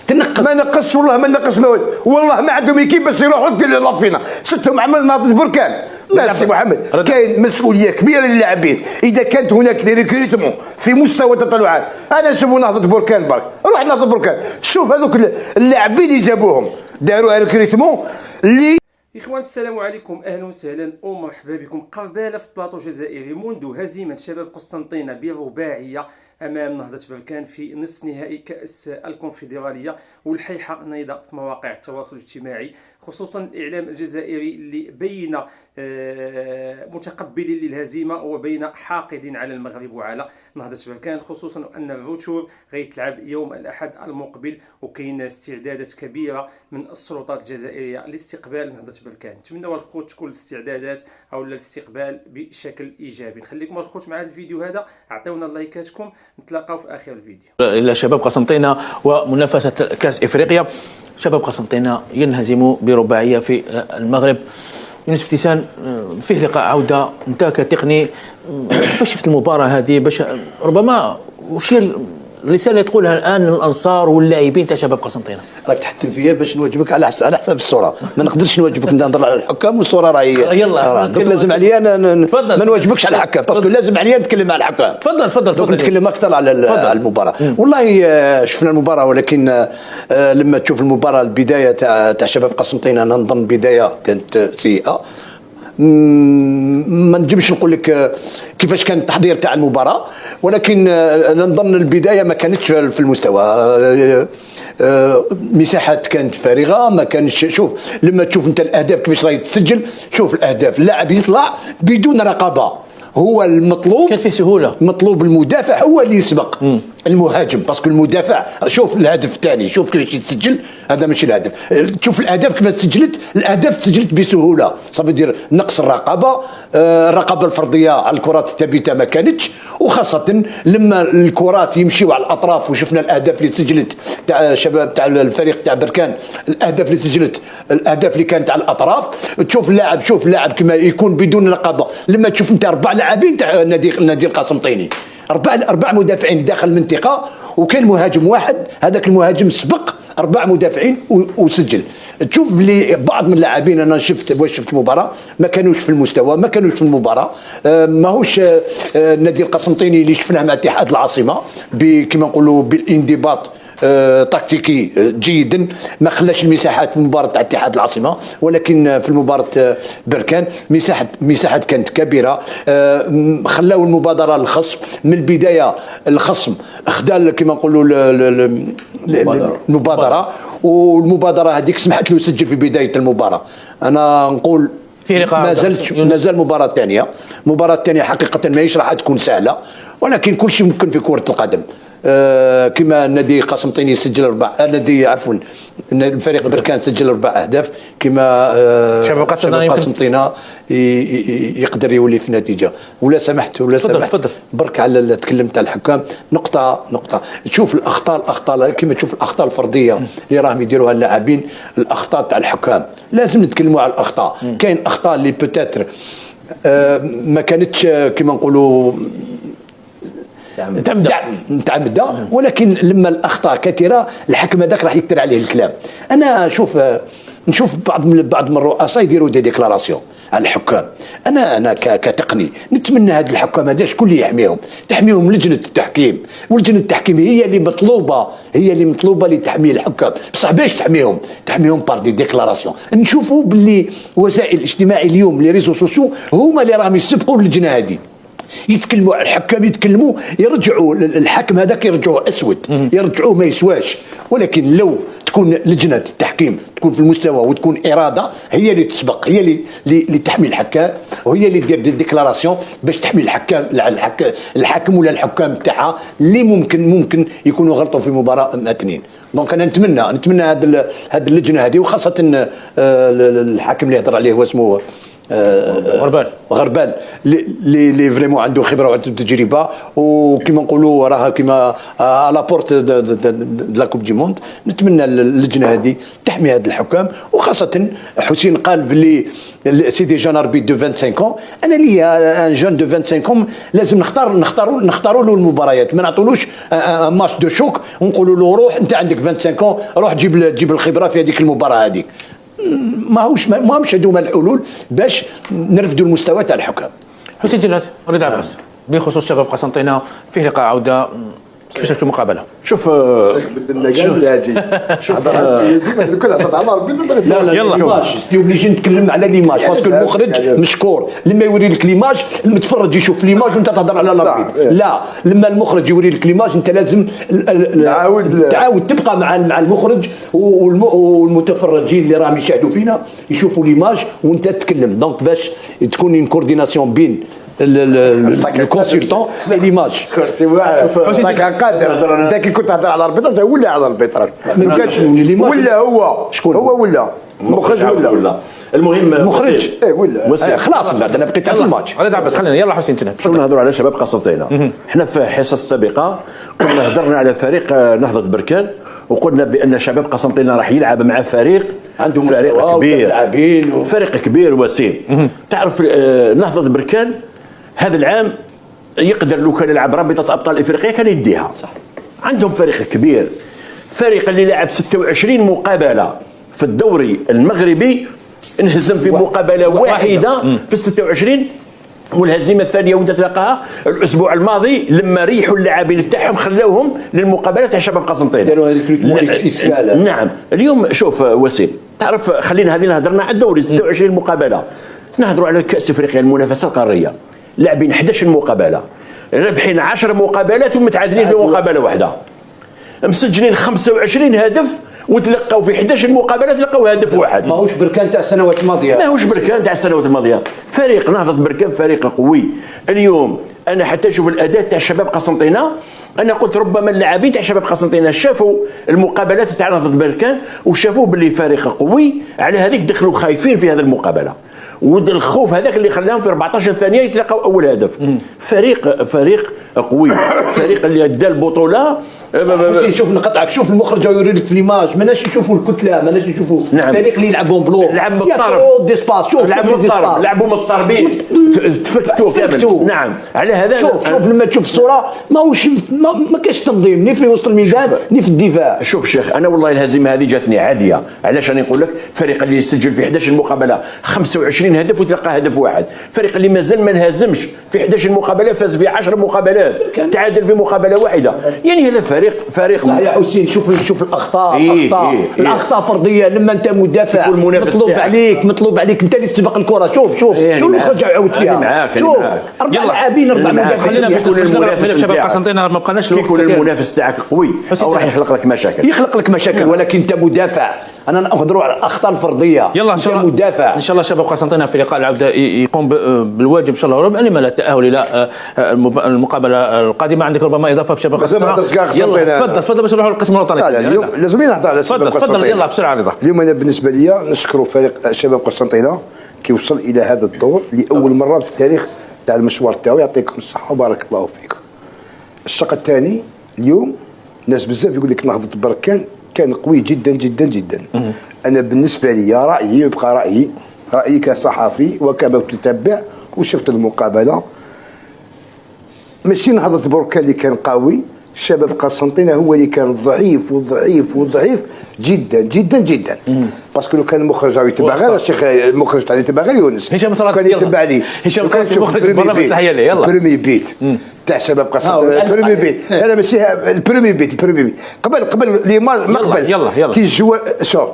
تنقص ما نقصش والله ما نقص والله ما عندهم ايكيب باش يروحوا لافينا ستهم عمل نهضه بركان. لا سي محمد كاين مسؤوليه كبيره للاعبين اذا كانت هناك ريكروتمون في مستوى التطلعات. انا نشوف نهضه بركان برك روح نهضه بركان شوف هذوك اللاعبين اللي جابوهم داروا ريكروتمون اللي. إخوان السلام عليكم، أهلا وسهلا ومرحبا بكم. قبالة في بلاطو جزائري منذ هزيمة شباب قسطنطينة برباعية أمام نهضة بركان في نصف نهائي كأس الكونفدرالية، والحيحة نيضة في مواقع التواصل الاجتماعي خصوصا الإعلام الجزائري اللي بين متقبلين للهزيمة وبين حاقد على المغرب وعلى نهضة بركان، خصوصا أن الروتور غيتلعب يوم الأحد المقبل وكاين استعدادات كبيرة من السلطات الجزائرية لاستقبال نهضة بركان. نتمنوا الخوت تكون الاستعدادات أو الاستقبال بشكل إيجابي. نخليكم الخوت مع الفيديو هذا، أعطيونا لايكاتكم، نتلاقاو في آخر الفيديو. إلى شباب قسنطينة ومنافسة كأس إفريقيا. شباب قسنطينة ينهزموا برباعية في المغرب. يونس فتيسان فيه لقاء عودة، انت كتقني كيفاش شفت المباراة هذه؟ باش ربما وش هي الرسالة اللي تقولها الآن للأنصار واللاعبين تاع شباب قسنطينة؟ راك تحتم فيا باش نواجبك على حساب الصورة، ما نقدرش نواجبك نهضر على الحكام والصورة راهي يلا لازم عليا ما نواجبكش على الحكام باسكو لازم عليا نتكلم على الحكام. تفضل نتكلم أكثر على المباراة. والله شفنا المباراة، ولكن لما تشوف المباراة البداية تاع شباب قسنطينة نظن بداية كانت سيئة. ما نجمش نقول لك كيفاش كان التحضير تاع المباراة، ولكن نظن البداية ما كانتش في المستوى. مساحات كانت فارغة، ما كانش. شوف لما تشوف انت الاهداف كيفاش راهي تسجل، شوف الاهداف اللاعب يطلع بدون رقابة، هو المطلوب كان فيه سهولة. مطلوب المدافع هو اللي يسبق المهاجم، باسكو المدافع شوف الهدف الثاني شوف كيفاش يتسجل، هذا ماشي الهدف. تشوف الاهداف كيفاش تسجلت، الاهداف تسجلت بسهوله، صافي دير نقص الرقابه. الرقابه الفرديه على الكرات الثابته ما كانتش، وخاصه لما الكرات يمشيوا على الاطراف. وشفنا الاهداف اللي تسجلت تاع شباب تاع الفريق تاع بركان، الاهداف اللي سجلت الاهداف اللي كانت على الاطراف. تشوف اللاعب كما يكون بدون رقابه. لما تشوف انت 4 لاعبين تاع نادي القسنطيني، 4 مدافعين داخل المنطقه، وكان مهاجم واحد، هذاك المهاجم سبق 4 مدافعين وسجل. تشوف بلي بعض من اللاعبين انا شفت المباراه ما كانوش في المستوى، ما كانوش في المباراه. ماهوش النادي القسنطيني اللي شفناه مع اتحاد العاصمه كما نقولوا بالانضباط تكتيكي جيدا، ما خلاش المساحات في المباراه تاع اتحاد العاصمه. ولكن في المباراه بركان مساحات كانت كبيره. خلاو المبادره للخصم من البدايه. الخصم خدا كما نقولوا المبادره، والمبادره هذيك سمحت له يسجل في بدايه المباراه. انا نقول ما زال المباراه الثانيه حقيقه ماهيش راح تكون سهله، ولكن كل شيء ممكن في كره القدم. كما النادي قسنطيني سجل الفريق بركان سجل 4 أهداف، كما شباب قسنطينة يقدر يولي في نتيجة. ولا سمحت برك على تكلمت على الحكام. نقطة تشوف الأخطاء كما تشوف الأخطاء الفردية اللي راهم يديروها اللاعبين، الأخطاء تاع الحكام لازم نتكلموا على الأخطاء. كاين أخطاء اللي بوتاتر ما كانتش كما نقولوا متعمدة، ولكن لما الاخطاء كثيره الحكم هذاك راح يكثر عليه الكلام. انا نشوف بعض من الرؤساء يديروا دي ديكلاراسيون على الحكام. انا كتقني نتمنى هاد الحكام هذا شكون اللي تحميهم لجنه التحكيم، ولجنه التحكيم هي اللي مطلوبه لتحمي الحكام. بصح باش تحميهم بار دي ديكلاراسيون. نشوفوا باللي وسائل الاجتماعي اليوم لي ريزو سوسيو هما اللي راهم يسبقوا اللجنه هذه، يتكلموا على الحكام، يرجعوا الحكم هذاك يرجعوه اسود، يرجعوه ما يسواش. ولكن لو تكون لجنه التحكيم تكون في المستوى وتكون اراده، هي اللي تسبق، هي اللي تحمي الحكام، وهي اللي دير دي ديكلاراسيون باش تحمي الحكم ولا الحكام تاعها اللي ممكن يكونوا غلطوا في مباراه مع 2. دونك انا نتمنى هذه اللجنه هذه، وخاصه الحاكم اللي هضر عليه هو اسمه غربال اللي فريمون عنده خبره وعنده تجربه، وكما نقولوا راها كما على بورت د لا كوب دي موند. نتمنى اللجنه هذه تحمي هذا الحكام، وخاصه حسين قال باللي سي دي جون اربيت دو 25 انا ليا ان جون دو 25 لازم نختاروا له المباريات، ما نعطولوش ماتش دو شوك ونقولوا له روح انت عندك 25 روح جيب الخبره في هذيك المباراه هذيك. ماهمش هذوما الحلول باش نرفدوا المستوى تاع الحكام. حسين جلال، رضا عباس، بخصوص شباب قسنطينة فيه لقاء عوده، كيفاش شفتوا المقابله؟ شوف بدنا كاع هادي شوف كل هضرت على ربي. لا يلا ليماج تي اوبليجي نتكلم على ليماج باسكو المخرج مشكور لما يوري لك ليماج المتفرج يشوف ليماج وانت تهضر على الاربيط. لا لما المخرج يوري لك ليماج انت لازم تعاود تبقى مع المخرج والمتفرجين اللي راهم يشاهدوا فينا يشوفوا ليماج وانت تتكلم. دونك باش تكون ان كورديناسيون بين الكونسلتون اي ليماج. كان قادر انت كي كنت تهضر على الاربيطر ولا على الاربيطر ما كانش ليماج ولا هو شكون هو ولا المخرج ولا المهم المخرج ولا خلاص من بعد انا بقيت في الماتش. رضا عباس خلينا يلا حسين تنهض. شنو نهضروا على شباب قسنطينة. احنا في الحصص السابقه كنا هضرنا على فريق نهضة بركان وقلنا بان شباب قسنطينة راح يلعب مع فريق عنده فريق كبير فريق كبير وسيم. تعرف نهضة بركان هذا العام يقدر لو كان يلعب رابطة أبطال إفريقيا كان يديها. صح. عندهم فريق كبير، فريق اللي لعب 26 مقابلة في الدوري المغربي انهزم في مقابلة واحدة في 26 والهزيمة الثانية وانت تلقاها الأسبوع الماضي لما ريحوا اللاعبين تاعهم خلاوهم للمقابلة تاع شباب قسنطينة. نعم اليوم شوف وسيم تعرف خلينا هذه هضرنا على الدوري 26 مقابلة، نهضروا على كأس إفريقيا المنافسة القارية لاعبين 11 مقابله رابحين 10 مقابلات ومتعادلين في مقابله واحده، مسجلين 25 هدف وتلقاو في 11 مقابله تلقاو هدف واحد. ماهوش بركان تاع السنوات الماضيه، ماهوش بركان تاع السنوات الماضيه. فريق نهضة بركان فريق قوي. اليوم انا حتى نشوف الاداء تاع شباب قسنطينة، انا قلت ربما اللاعبين تاع شباب قسنطينة شافوا المقابلات تاع نهضة بركان وشافوا باللي فريق قوي، على هذيك دخلوا خايفين في هذه المقابله والخوف هذاك اللي خلاهم في 14 ثانيه يتلقاو اول هدف. فريق قوي، فريق اللي ادى البطوله. شوف نقطعك، شوف المخرج يوري لك في ليماج ماناش يشوفوا الكتله، ماناش يشوفوا الفريق اللي يلعبون بلوك، لعب من الطرب ديسباس، شوف لعبوا من الطربين تفكتوا كامل. نعم على هذا شوف لما تشوف الصوره ماهوش ما كاش تنظيم ني في وسط الميدان ني في الدفاع. شوف شيخ انا والله الهزيمه هذه جاتني عاديه. علاش راني نقول لك فريق اللي يسجل في 11 مقابله 25 هدف وتلقى هدف واحد، فريق اللي مازال ما انهزمش في 11 مقابله فاز في 10 مقابلات تعادل في مقابله واحده، يعني هذا فريق صح يا حسين. شوف الاخطاء الاخطاء فرديه. لما انت مدافع مطلوب عليك انت اللي تسبق الكره. شوف المخرج يعاود فيها. شوف 4 لاعبين 4 مدافعين. خلينا المنافس شباب قسنطينة ما بقناش يكون المنافس تاعك قوي او راح يخلق لك مشاكل ولكن انت مدافع. انا نهضروا على الاخطاء الفرديه. يلا ان شاء الله مدافع. ان شاء الله شباب قسنطينة في لقاء العوده يقوم بالواجب ان شاء الله. ربما لما لا التاهل الى المقابله القادمه. عندك ربما اضافه في شباب قسنطينة؟ يلا تفضل باش نروحوا للقسم الوطني. لا اليوم لازم نهضر على شباب قسنطينة. تفضل يلا بسرعه رضا. اليوم انا بالنسبه لي نشكر فريق شباب قسنطينة كي وصل الى هذا الدور لاول مره في التاريخ تاع المشوار تاعو. يعطيكم الصحه وبارك الله فيكم. الشق الثاني اليوم ناس بزاف يقول لك نهضة بركان كان قوي جدا جدا جدا. انا بالنسبه لي رايي يبقى رايي كصحفي وكمتتبع وشفت المقابله. ماشي نهضة بركان اللي كان قوي، شباب قسنطينة هو اللي كان ضعيف جدا جدا جدا. باسكو لو كان المخرج يتبع غير الشيخ المخرج تاع يتبع غير يونس كان يتبع لي هشام صلاح المخرج برنامج تحيه ليه. يلا بريمي بيت تاع شباب قسنطينة. البريمي بيت هذا ماشي البريمي بيت قبل لي ما قبل يلا كي الجوار شوف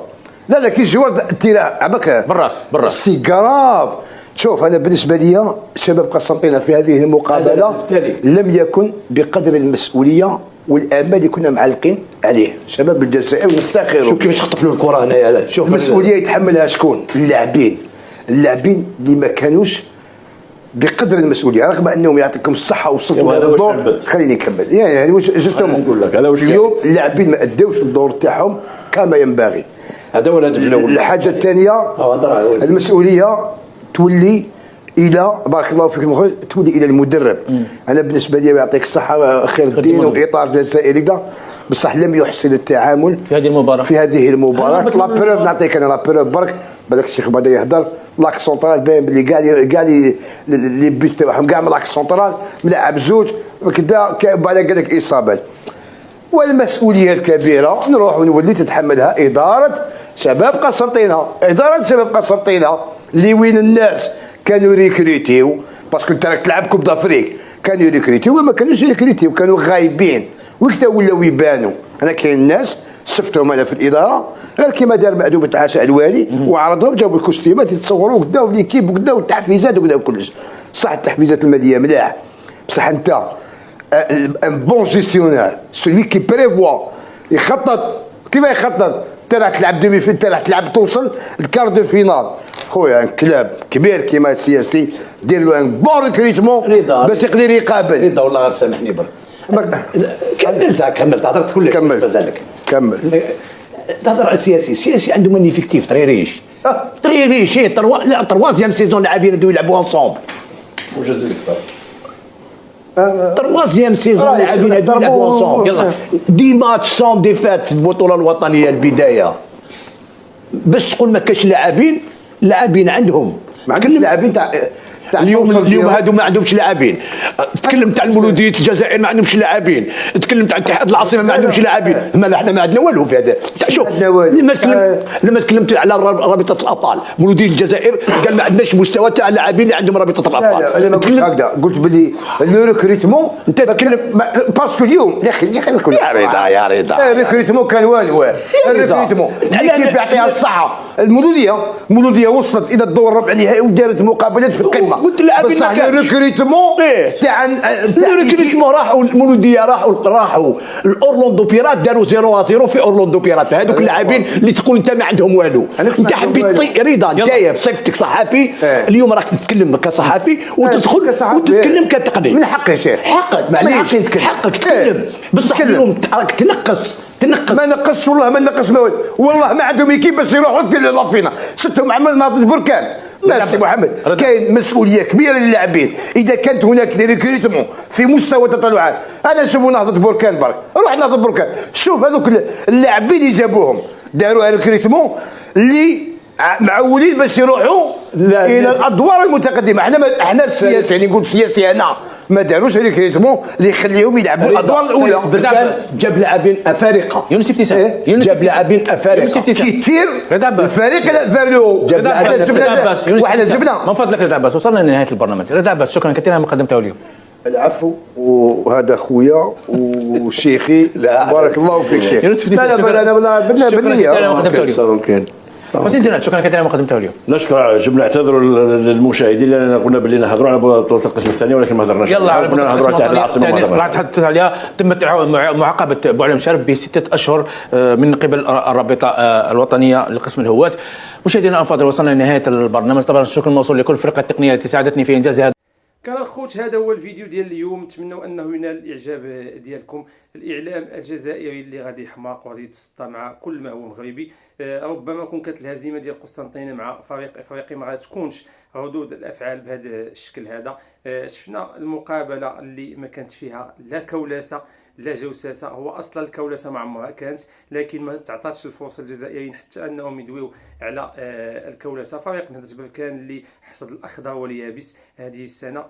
لا كي الجوار التيران عباك بالراس سيجراف. شوف انا بالنسبه لي شباب قسنطينة في هذه المقابله لم يكن بقدر المسؤوليه والامال اللي كنا معلقين عليه. شباب الجزائر نفتخروا. شوف كيفاش خطفوا الكره هنايا. شوف المسؤوليه يتحملها شكون؟ اللاعبين اللي ما كانوش بقدر المسؤوليه رغم انهم يعطيكم الصحه وصلتوا لهذا الدور. خليني نكمل يعني واش جستهم نقول لك هذا واش اليوم اللاعبين ما ادوش الدور تاعهم كما ينبغي. هذا هو الهدف الاول. الحاجه الثانيه المسؤوليه تولي الى بارك الله فيك المخرج تولي الى المدرب. انا بالنسبه لي يعطيك الصحه خير الدين واطار جزائري كذا، بصح لم يحسن التعامل في هذه المباراه. لا بروف نعطيك انا لا بروف برك بالك الشيخ بدا يهضر لاك سونترال باين بلي كاع لي بيت تاعهم كاع من لاك سونترال ملعب زوج كذا بعد قال لك اصابه. والمسؤوليه الكبيره نروح ونولي تتحملها اداره شباب قسنطينه، اداره شباب قسنطينه اللي وين الناس كانوا ريكريتيو باسكو انت راك تلعب كوب دافريك، كانوا ريكريتيو وما كانوش ريكريتيو، كانوا غايبين وقتها ولاو يبانوا. انا كاين الناس شفتهم انا في الاداره غير كيما دار مأدوبة عشاء الوالي وعرضهم جابوا الكوستيمات يتصوروا وكذا وليكيب وكذا والتحفيزات وكذا وكلش. صح التحفيزات الماليه ملاح، بصح انت ان بون جيستيونير سولوي كي بريفوا يخطط كيف يخطط. انت راح تلعب دومي في انت راح تلعب توصل الكار دو فينال خويا، كلاب كبير كيما السياسي دير له ان بون ريكريتمون باش يقدر يقابل. رضا والله غير سامحني برك كملت هضرت كل كمل تهضر على السياسي عنده من افكتيف طري ريش لا تروازيام سيزون لاعبين يبداو يلعبوا انصومبل وجازيك تروازيام سيزون لاعبين يلعبوا انصومبل. يلا دي ماتش سون ديفات في البطوله الوطنيه البدايه باش تقول ما كاش لاعبين عندهم ما عندهمش لاعبين تاع اليوم هادو ما عندهمش لاعبين. تكلم تاع المولوديه الجزائر ما عندهمش لاعبين، تكلم تاع اتحاد العاصمه ما عندهمش لاعبين. ما احنا ما عندنا والو في هذا. شوف لما تكلمت على رابطه الابطال مولوديه الجزائر قال ما عندناش مستوى تاع اللاعبين اللي عندهم رابطه الابطال. لا انا ما قلتش هكذا، قلت باللي لو ريكريتمون انت تتكلم باسكو اليوم يا اخي يا رضا الريكريتمون كان والو. الريكريتمون كيف يعطيها الصحه. المولوديه وصلت الى الدور الربع النهائي ودارت مقابلات في القمه. قلت اللاعبين بصح الريكريتمون تاع الريكريتمون راحوا المولوديه راحوا الاورلاندو بيرات داروا 0-0 في اورلاندو بيرات. هذوك اللاعبين اللي تقول انت ما عندهم والو. انت حبيت رضا انت بصفتك صحفي اليوم راك تتكلم كصحفي وتدخل وتتكلم كتقني. من حقي شيخ حقك معليش حقك تتكلم بصح اليوم راك تنقص ما نقصش والله ما نقص والله ما عندهم ايكيب باش يروحوا لافينا ستهم عمل ناضج بركان. لا سي محمد كاين مسؤوليه كبيره للاعبين. اذا كانت هناك ريكريتمون في مستوى التطلعات انا نشوفوا نهضه بركان برك روح نهضه بركان شوف هذوك اللاعبين اللي جابوهم داروا ريكريتمون اللي معولين باش يروحوا الى الادوار المتقدمه. احنا السياسي يعني نقول السياسي انا ما داروش ريكريتمون اللي يخليهم يلعبوا الادوار الاولى. بركان جاب لاعبين افارقه يونس ابتسام جاب لاعبين افارقه كيتير الفريق فيرلو. وحنا جبنا من فضلك رضا عباس وصلنا لنهايه البرنامج. رضا عباس شكرا كثيرا ما قدمته اليوم. العفو وهذا خويا وشيخي بارك الله فيك شيخ. لا انا بالنيه بس انت شكرا كثيرا ما قدمته اليوم. نشكر جبنا اعتذروا للمشاهدين لان قلنا باللي نهضروا على بطوله القسم الثاني ولكن ما هضرناش. يلا على نهضروا على اتحاد العاصمه راح تحدث عليها. تم معاقبه بوعلي مشارف ب6 أشهر من قبل الرابطه الوطنيه لقسم الهواة. مشاهدينا الافاضل وصلنا لنهايه البرنامج. طبعا الشكر الموصول لكل الفرقه التقنيه التي ساعدتني في انجاز هذا. كان الخوت هذا هو الفيديو ديال اليوم. نتمنوا انه ينال الاعجاب ديالكم. الاعلام الجزائري اللي غادي يحماق وغادي يتسطى مع كل ما هو مغربي. ربما كون كانت الهزيمه ديال قسنطينه مع فريق افريقي ما غاتكونش ردود الافعال بهذا الشكل هذا. شفنا المقابله اللي ما كانت فيها لا كولاسه لا جوساسه. هو اصلا الكولاسه ما عمرها كانت لكن ما تعطاتش الفرصه للجزائريين حتى انهم يدويو على الكولاسه. فريق نهضه بركان اللي حصد الاخضر واليابس هذه السنه.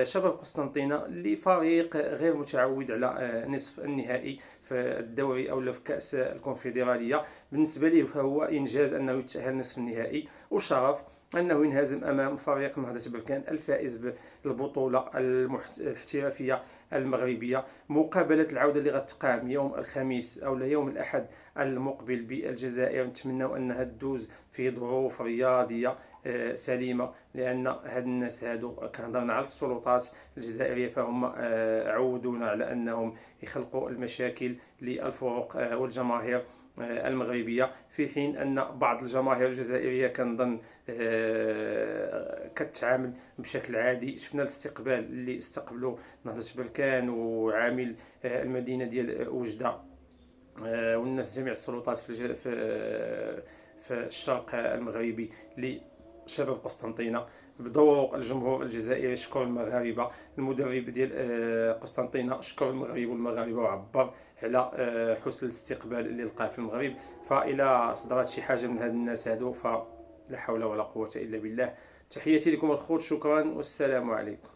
شباب قسنطينه اللي فريق غير متعود على نصف النهائي في الدوري او في كاس الكونفدراليه. بالنسبه ليه فهو انجاز انه يتاهل نصف النهائي وشرف انه ينهزم امام فريق نهضه بركان الفائز بالبطوله الاحترافيه المغربيه. مقابله العوده اللي غتقام يوم الخميس او يوم الاحد المقبل بالجزائر نتمنوا انها تدوز في ظروف رياضيه سليمه لان هاد الناس هادو كنهضرنا على السلطات الجزائريه فهم عودونا على انهم يخلقوا المشاكل للفرق والجماهير المغربيه في حين ان بعض الجماهير الجزائريه كنظن كتعامل بشكل عادي. شفنا الاستقبال اللي استقبلوا نهضه بركان وعامل المدينه ديال وجده والناس جميع السلطات في الشرق المغربي لشباب قسنطينه. بذوق الجمهور الجزائري شكر المغاربه، المدرب ديال قسنطينه شكر المغرب والمغاربه وعبر على حسن الاستقبال اللي لقاه في المغرب. فإلى صدرات شي حاجه من هاد الناس هادو فلا حول ولا قوه الا بالله. تحياتي لكم الخوت، شكرا والسلام عليكم.